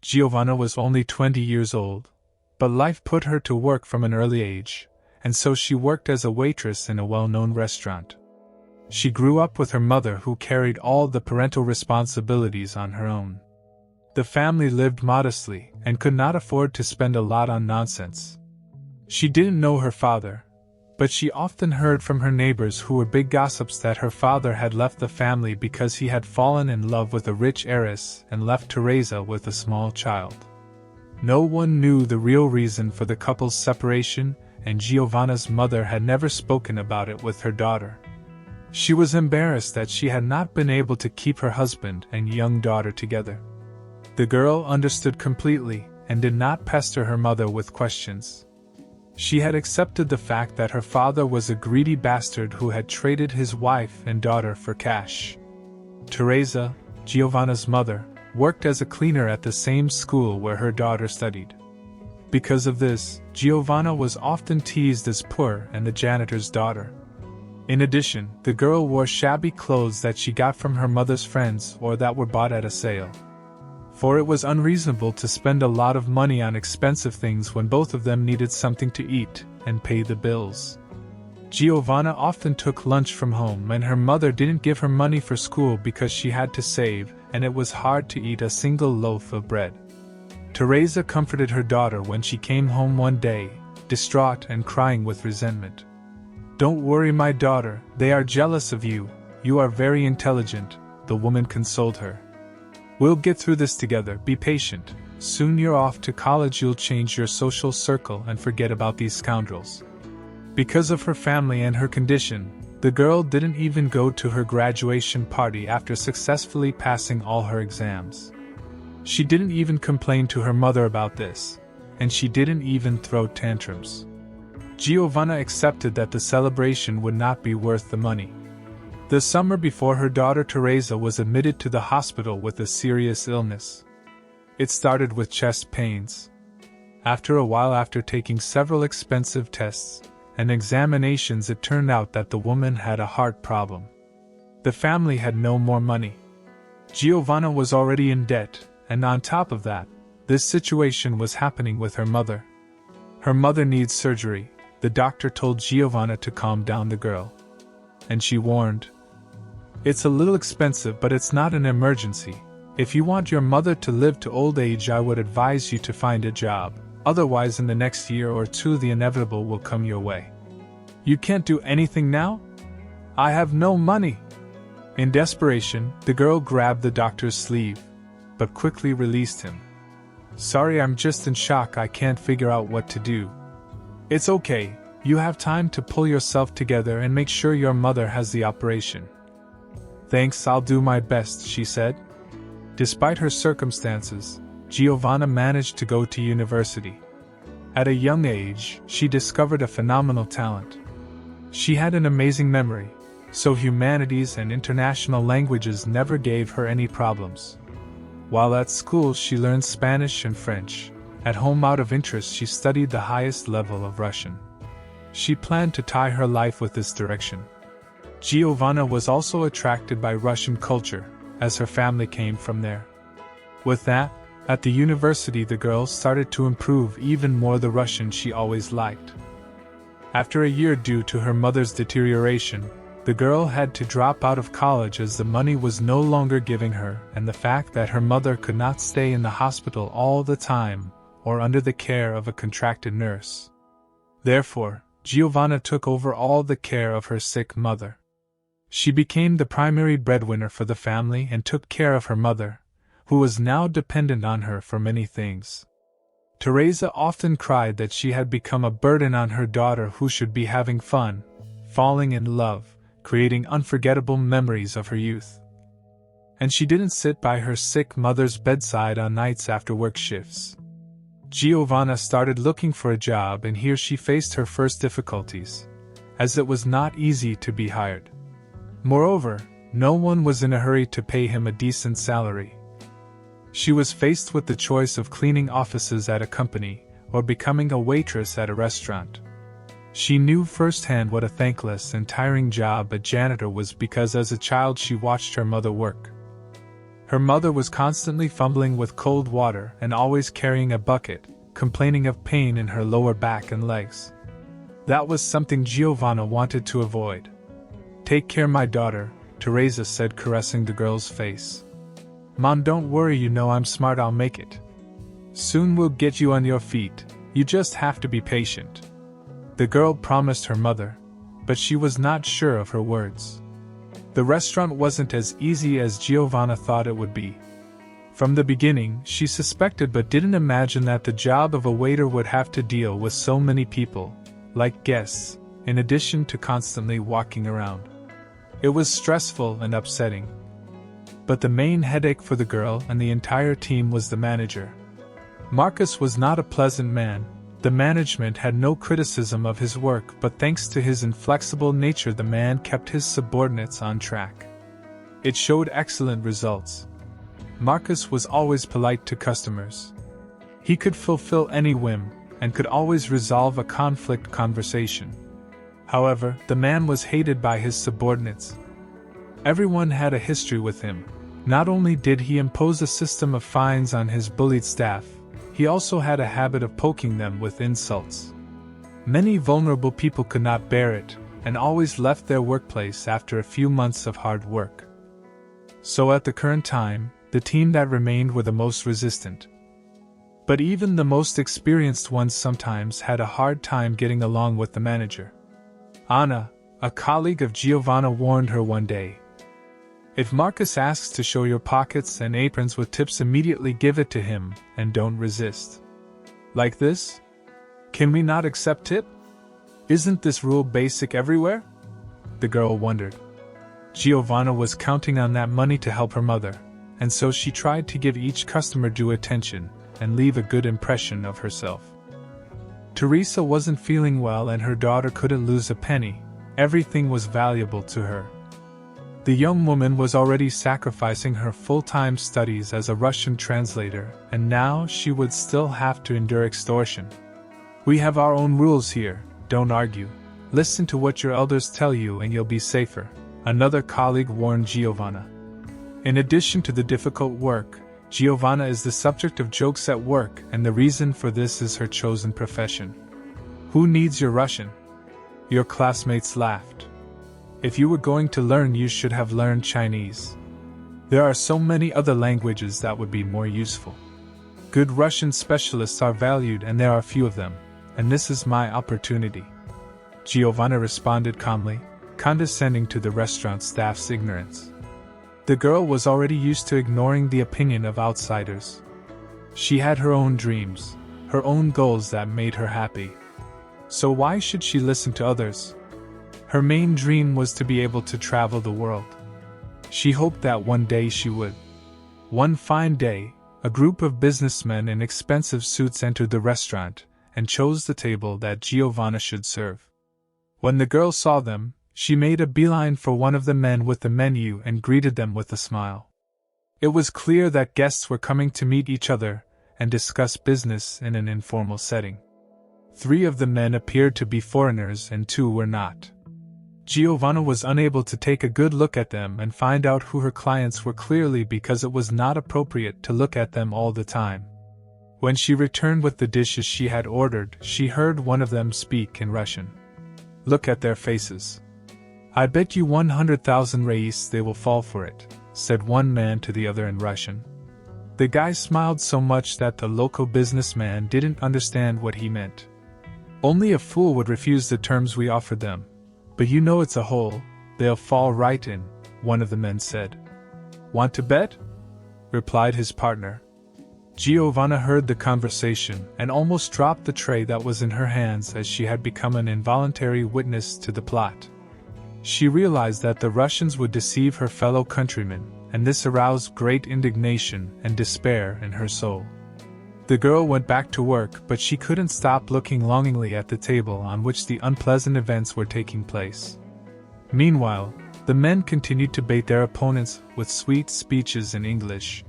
Giovanna was only 20 years old, but life put her to work from an early age, and so she worked as a waitress in a well-known restaurant. She grew up with her mother, who carried all the parental responsibilities on her own. The family lived modestly and could not afford to spend a lot on nonsense. She didn't know her father, but she often heard from her neighbors, who were big gossips, that her father had left the family because he had fallen in love with a rich heiress and left Teresa with a small child. No one knew the real reason for the couple's separation, and Giovanna's mother had never spoken about it with her daughter. She was embarrassed that she had not been able to keep her husband and young daughter together. The girl understood completely and did not pester her mother with questions. She had accepted the fact that her father was a greedy bastard who had traded his wife and daughter for cash. Teresa, Giovanna's mother, worked as a cleaner at the same school where her daughter studied. Because of this, Giovanna was often teased as poor and the janitor's daughter. In addition, the girl wore shabby clothes that she got from her mother's friends or that were bought at a sale. For it was unreasonable to spend a lot of money on expensive things when both of them needed something to eat and pay the bills. Giovanna often took lunch from home, and her mother didn't give her money for school because she had to save, and it was hard to eat a single loaf of bread. Teresa comforted her daughter when she came home one day, distraught and crying with resentment. "Don't worry, my daughter, they are jealous of you. You are very intelligent," the woman consoled her. "We'll get through this together, be patient. Soon you're off to college, you'll change your social circle and forget about these scoundrels." Because of her family and her condition, the girl didn't even go to her graduation party after successfully passing all her exams. She didn't even complain to her mother about this, and she didn't even throw tantrums. Giovanna accepted that the celebration would not be worth the money. The summer before, her daughter Teresa was admitted to the hospital with a serious illness. It started with chest pains. After a while, after taking several expensive tests and examinations, it turned out that the woman had a heart problem. The family had no more money. Giovanna was already in debt, and on top of that, this situation was happening with her mother. Her mother needs surgery. The doctor told Giovanna to calm down the girl. And she warned, "It's a little expensive, but it's not an emergency. If you want your mother to live to old age, I would advise you to find a job. Otherwise, in the next year or two, the inevitable will come your way." "You can't do anything now? I have no money." In desperation, the girl grabbed the doctor's sleeve, but quickly released him. "Sorry, I'm just in shock. I can't figure out what to do." "It's okay. You have time to pull yourself together and make sure your mother has the operation." "Thanks, I'll do my best," she said. Despite her circumstances, Giovanna managed to go to university. At a young age, she discovered a phenomenal talent. She had an amazing memory, so humanities and international languages never gave her any problems. While at school, she learned Spanish and French. At home, out of interest, she studied the highest level of Russian. She planned to tie her life with this direction. Giovanna was also attracted by Russian culture, as her family came from there. With that, at the university, the girl started to improve even more the Russian she always liked. After a year, due to her mother's deterioration, the girl had to drop out of college as the money was no longer giving her, and the fact that her mother could not stay in the hospital all the time or under the care of a contracted nurse. Therefore, Giovanna took over all the care of her sick mother. She became the primary breadwinner for the family and took care of her mother, who was now dependent on her for many things. Teresa often cried that she had become a burden on her daughter, who should be having fun, falling in love, creating unforgettable memories of her youth. And she didn't sit by her sick mother's bedside on nights after work shifts. Giovanna started looking for a job, and here she faced her first difficulties, as it was not easy to be hired. Moreover, no one was in a hurry to pay him a decent salary. She was faced with the choice of cleaning offices at a company or becoming a waitress at a restaurant. She knew firsthand what a thankless and tiring job a janitor was, because as a child she watched her mother work. Her mother was constantly fumbling with cold water and always carrying a bucket, complaining of pain in her lower back and legs. That was something Giovanna wanted to avoid. "Take care, my daughter," Teresa said, caressing the girl's face. "Mom, don't worry, you know I'm smart, I'll make it. Soon we'll get you on your feet, you just have to be patient." The girl promised her mother, but she was not sure of her words. The restaurant wasn't as easy as Giovanna thought it would be. From the beginning, she suspected but didn't imagine that the job of a waiter would have to deal with so many people, like guests, in addition to constantly walking around. It was stressful and upsetting. But the main headache for the girl and the entire team was the manager. Marcus was not a pleasant man. The management had no criticism of his work, but thanks to his inflexible nature, the man kept his subordinates on track. It showed excellent results. Marcus was always polite to customers. He could fulfill any whim, and could always resolve a conflict conversation. However, the man was hated by his subordinates. Everyone had a history with him. Not only did he impose a system of fines on his bullied staff, he also had a habit of poking them with insults. Many vulnerable people could not bear it, and always left their workplace after a few months of hard work. So at the current time, the team that remained were the most resistant. But even the most experienced ones sometimes had a hard time getting along with the manager. Anna, a colleague of Giovanna, warned her one day, "If Marcus asks to show your pockets and aprons with tips, immediately give it to him, and don't resist." "Like this? Can we not accept tip? Isn't this rule basic everywhere?" the girl wondered. Giovanna was counting on that money to help her mother, and so she tried to give each customer due attention and leave a good impression of herself. Teresa wasn't feeling well and her daughter couldn't lose a penny. Everything was valuable to her. The young woman was already sacrificing her full-time studies as a Russian translator, and now she would still have to endure extortion. "We have our own rules here, don't argue. Listen to what your elders tell you and you'll be safer," another colleague warned Giovanna. In addition to the difficult work, Giovanna is the subject of jokes at work, and the reason for this is her chosen profession. "Who needs your Russian?" Your classmates laughed. "If you were going to learn, you should have learned Chinese. There are so many other languages that would be more useful. Good Russian specialists are valued and there are few of them, and this is my opportunity." Giovanna responded calmly, condescending to the restaurant staff's ignorance. The girl was already used to ignoring the opinion of outsiders. She had her own dreams, her own goals that made her happy. So why should she listen to others? Her main dream was to be able to travel the world. She hoped that one day she would. One fine day, a group of businessmen in expensive suits entered the restaurant and chose the table that Giovanna should serve. When the girl saw them, she made a beeline for one of the men with the menu and greeted them with a smile. It was clear that guests were coming to meet each other and discuss business in an informal setting. 3 of the men appeared to be foreigners and 2 were not. Giovanna was unable to take a good look at them and find out who her clients were clearly because it was not appropriate to look at them all the time. When she returned with the dishes she had ordered, she heard one of them speak in Russian. "Look at their faces. I bet you 100,000 reis they will fall for it," said one man to the other in Russian. The guy smiled so much that the local businessman didn't understand what he meant. "Only a fool would refuse the terms we offered them. But you know it's a hole, they'll fall right in," one of the men said. "Want to bet?" replied his partner. Giovanna heard the conversation and almost dropped the tray that was in her hands as she had become an involuntary witness to the plot. She realized that the Russians would deceive her fellow countrymen, and this aroused great indignation and despair in her soul. The girl went back to work, but she couldn't stop looking longingly at the table on which the unpleasant events were taking place. Meanwhile, the men continued to bait their opponents with sweet speeches in English,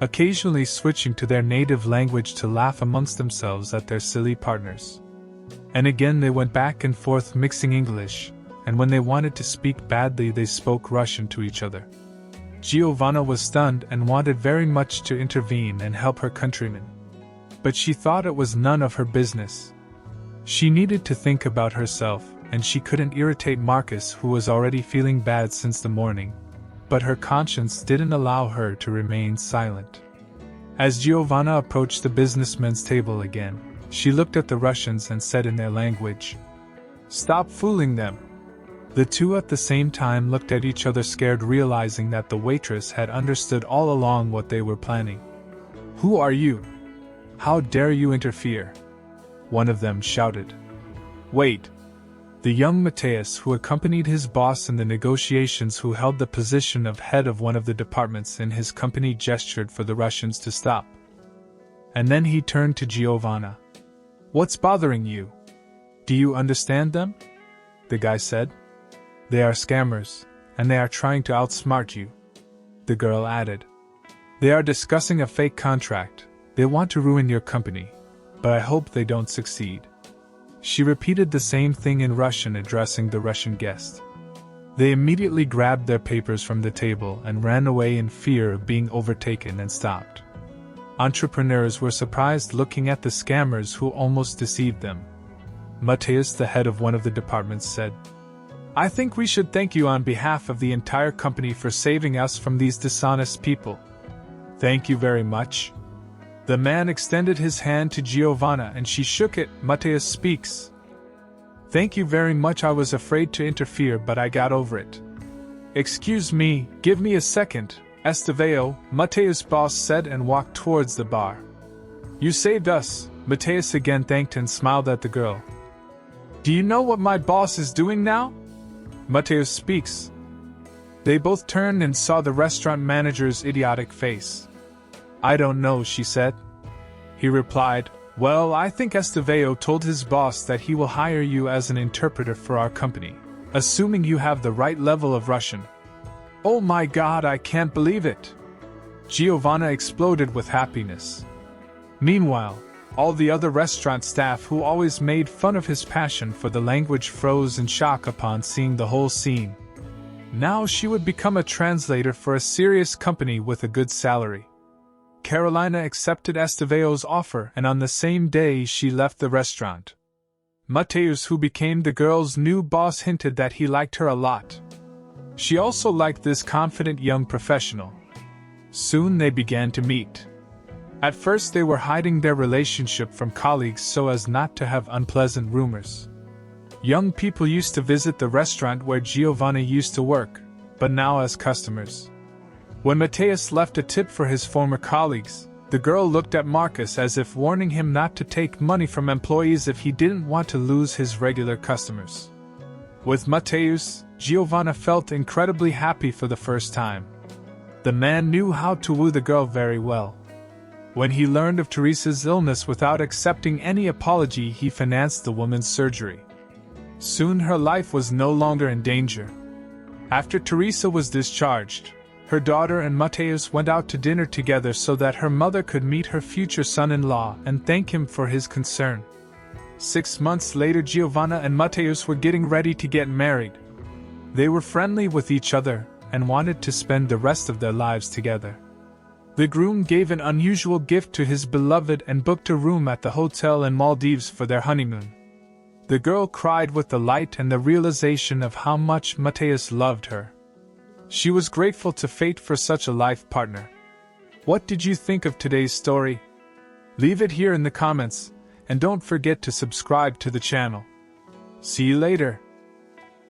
occasionally switching to their native language to laugh amongst themselves at their silly partners. And again they went back and forth mixing English, and when they wanted to speak badly they spoke Russian to each other. Giovanna was stunned and wanted very much to intervene and help her countrymen. But she thought it was none of her business. She needed to think about herself, and she couldn't irritate Marcus, who was already feeling bad since the morning. But her conscience didn't allow her to remain silent. As Giovanna approached the businessmen's table again, she looked at the Russians and said in their language, "Stop fooling them." The two at the same time looked at each other, scared, realizing that the waitress had understood all along what they were planning. "Who are you? How dare you interfere?" one of them shouted. "Wait." The young Mateus, who accompanied his boss in the negotiations, who held the position of head of one of the departments in his company, gestured for the Russians to stop. And then he turned to Giovanna. "What's bothering you? Do you understand them?" the guy said. "They are scammers, and they are trying to outsmart you," the girl added. "They are discussing a fake contract. They want to ruin your company, but I hope they don't succeed." She repeated the same thing in Russian, addressing the Russian guest. They immediately grabbed their papers from the table and ran away in fear of being overtaken and stopped. Entrepreneurs were surprised, looking at the scammers who almost deceived them. Mateus, the head of one of the departments, said, "I think we should thank you on behalf of the entire company for saving us from these dishonest people." "Thank you very much." The man extended his hand to Giovanna and she shook it. Mateus speaks. "Thank you very much. I was afraid to interfere, but I got over it." "Excuse me, give me a second, Estevao," Mateus' boss said and walked towards the bar. "You saved us," Mateus again thanked and smiled at the girl. "Do you know what my boss is doing now?" Mateus speaks. They both turned and saw the restaurant manager's idiotic face. "I don't know," she said. He replied, "Well, I think Estevao told his boss that he will hire you as an interpreter for our company, assuming you have the right level of Russian." "Oh my God, I can't believe it!" Giovanna exploded with happiness. Meanwhile, all the other restaurant staff, who always made fun of his passion for the language, froze in shock upon seeing the whole scene. Now she would become a translator for a serious company with a good salary. Carolina accepted Estevao's offer, and on the same day she left the restaurant. Mateus, who became the girl's new boss, hinted that he liked her a lot. She also liked this confident young professional. Soon they began to meet. At first they were hiding their relationship from colleagues so as not to have unpleasant rumors. Young people used to visit the restaurant where Giovanna used to work, but now as customers. When Mateus left a tip for his former colleagues, the girl looked at Marcus as if warning him not to take money from employees if he didn't want to lose his regular customers. With Mateus, Giovanna felt incredibly happy for the first time. The man knew how to woo the girl very well. When he learned of Teresa's illness, without accepting any apology, he financed the woman's surgery. Soon her life was no longer in danger. After Teresa was discharged, her daughter and Mateus went out to dinner together so that her mother could meet her future son-in-law and thank him for his concern. 6 months later, Giovanna and Mateus were getting ready to get married. They were friendly with each other and wanted to spend the rest of their lives together. The groom gave an unusual gift to his beloved and booked a room at the hotel in Maldives for their honeymoon. The girl cried with delight and the realization of how much Mateus loved her. She was grateful to fate for such a life partner. What did you think of today's story? Leave it here in the comments, and don't forget to subscribe to the channel. See you later.